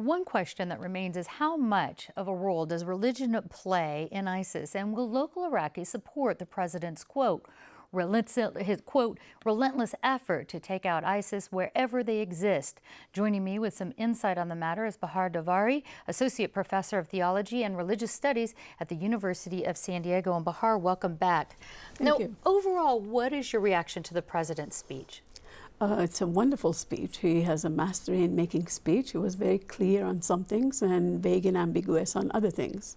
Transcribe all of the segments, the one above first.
One question that remains is how much of a role does religion play in ISIS? And will local Iraqis support the president's relentless effort to take out ISIS wherever they exist? Joining me with some insight on the matter is Bahar Davary, Associate Professor of Theology and Religious Studies at the University of San Diego. And Bahar, welcome back. Thank you. Overall, what is your reaction to the president's speech? It's a wonderful speech. He has a mastery in making speech. He was very clear on some things and vague and ambiguous on other things.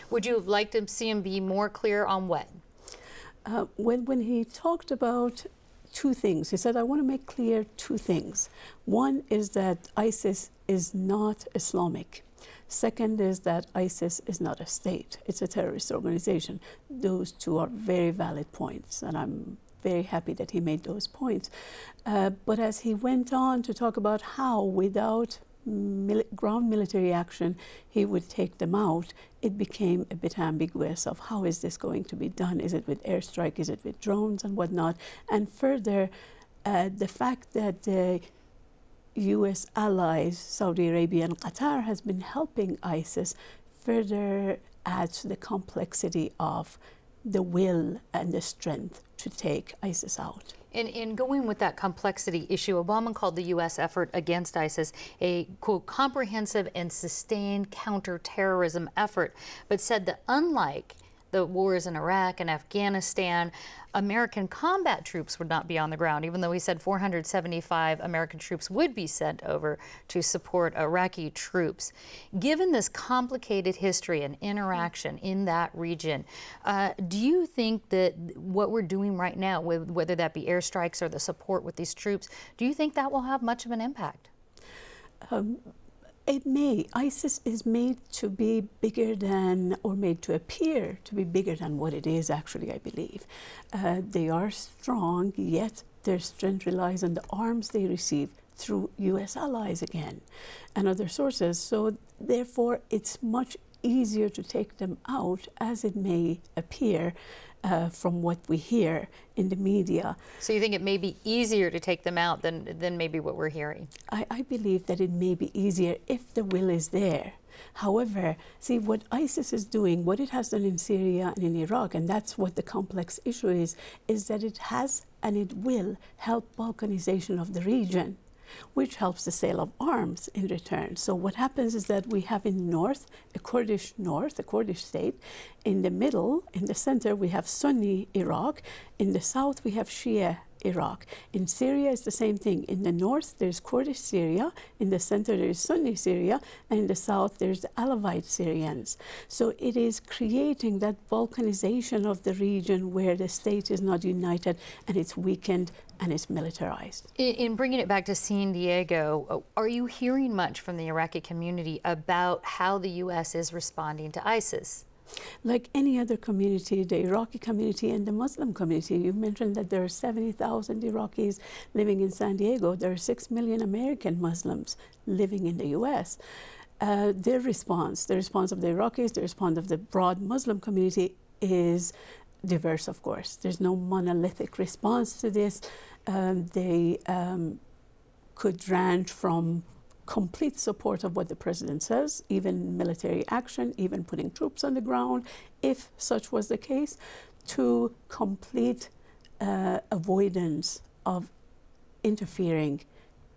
Would you have liked to see him be more clear on what? When he talked about two things, he said, I want to make clear two things. One is that ISIS is not Islamic. Second is that ISIS is not a state. It's a terrorist organization. Those two are very valid points, and I'm very happy that he made those points. But as he went on to talk about how, without ground military action, he would take them out, it became a bit ambiguous of how is this going to be done? Is it with airstrike? Is it with drones and whatnot? And further, the fact that the U.S. allies, Saudi Arabia and Qatar, has been helping ISIS further adds to the complexity of the will and the strength to take ISIS out. And in going with that complexity issue, Obama called the U.S. effort against ISIS a, quote, comprehensive and sustained counterterrorism effort, but said that unlike the wars in Iraq and Afghanistan, American combat troops would not be on the ground, even though he said 475 American troops would be sent over to support Iraqi troops. Given this complicated history and interaction in that region, do you think that what we're doing right now, whether that be airstrikes or the support with these troops, do you think that will have much of an impact? It may. ISIS is made to be bigger than, or made to appear to be bigger than what it is actually, I believe. They are strong, yet their strength relies on the arms they receive through U.S. allies again and other sources. So therefore, it's much easier to take them out, as it may appear from what we hear in the media. So you think it may be easier to take them out than maybe what we're hearing? I believe that it may be easier if the will is there. However, see what ISIS is doing, what it has done in Syria and in Iraq, and that's what the complex issue is that it has and it will help balkanization of the region, which helps the sale of arms in return. So what happens is that we have in the north, a Kurdish state. In the middle, in the center, we have Sunni Iraq. In the south, we have Shia Iraq. In Syria, it's the same thing. In the north, there's Kurdish Syria. In the center, there's Sunni Syria. And in the south, there's the Alawite Syrians. So it is creating that balkanization of the region where the state is not united and it's weakened and it's militarized. In bringing it back to San Diego, are you hearing much from the Iraqi community about how the U.S. is responding to ISIS? Like any other community, the Iraqi community and the Muslim community, you mentioned that there are 70,000 Iraqis living in San Diego. There are 6 million American Muslims living in the U.S. The response of the Iraqis, the response of the broad Muslim community is diverse, of course. There's no monolithic response to this. They could range from complete support of what the president says, even military action, even putting troops on the ground, if such was the case, to complete avoidance of interfering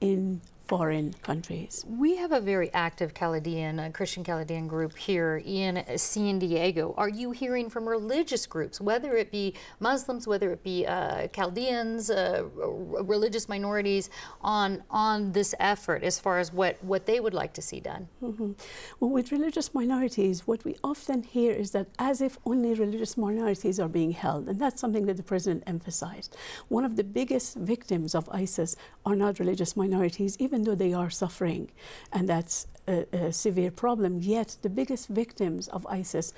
in foreign countries. We have a very active Christian Chaldean group here in San Diego. Are you hearing from religious groups, whether it be Muslims, whether it be Chaldeans, religious minorities, on this effort as far as what they would like to see done? Mm-hmm. Well, with religious minorities, what we often hear is that as if only religious minorities are being held, and that's something that the president emphasized. One of the biggest victims of ISIS are not religious minorities, even though they are suffering, and that's a severe problem, yet the biggest victims of ISIS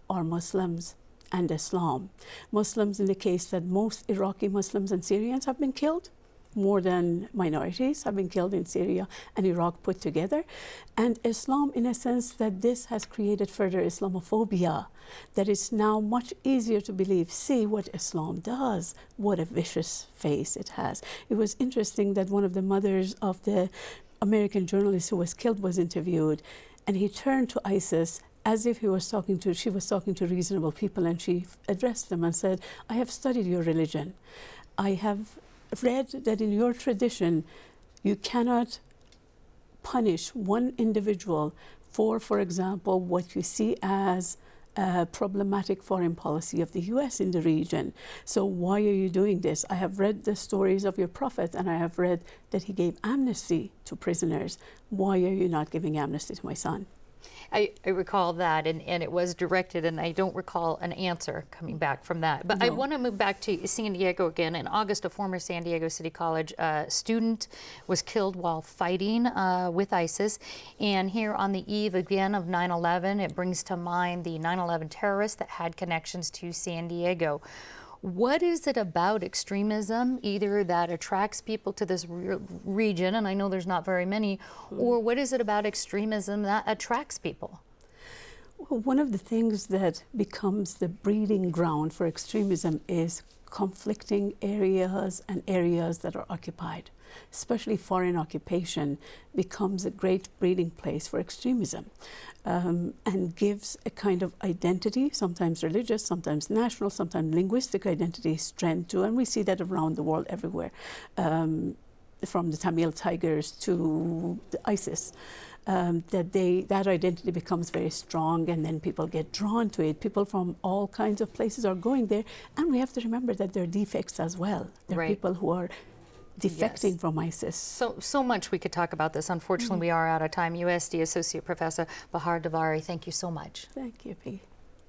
are Muslims and Islam. Muslims, in the case that most Iraqi Muslims and Syrians have been killed, more than minorities have been killed in Syria and Iraq put together. And Islam, in a sense, that this has created further Islamophobia, that it's now much easier to believe, see what Islam does, what a vicious face it has. It was interesting that one of the mothers of the American journalist who was killed was interviewed, and he turned to ISIS as if she was talking to reasonable people, and she addressed them and said, I have studied your religion. I have read that in your tradition, you cannot punish one individual for example, what you see as problematic foreign policy of the US in the region. So why are you doing this? I have read the stories of your prophet, and I have read that he gave amnesty to prisoners. Why are you not giving amnesty to my son? I recall that, and it was directed, and I don't recall an answer coming back from that. But No. I want to move back to San Diego again. In August, a former San Diego City College student was killed while fighting with ISIS. And here on the eve again of 9/11, it brings to mind the 9/11 terrorists that had connections to San Diego. What is it about extremism, either that attracts people to this region, and I know there's not very many, or what is it about extremism that attracts people? Well, one of the things that becomes the breeding ground for extremism is conflicting areas and areas that are occupied. Especially foreign occupation becomes a great breeding place for extremism, and gives a kind of identity, sometimes religious, sometimes national, sometimes linguistic identity, strength to, and we see that around the world everywhere, from the Tamil Tigers to the ISIS. That identity becomes very strong, and then people get drawn to it. People from all kinds of places are going there, and we have to remember that there are defects as well. There are people who are defecting from ISIS. So much we could talk about this. Unfortunately, we are out of time. USD Associate Professor Bahar Davary, thank you so much. Thank you, Peggy.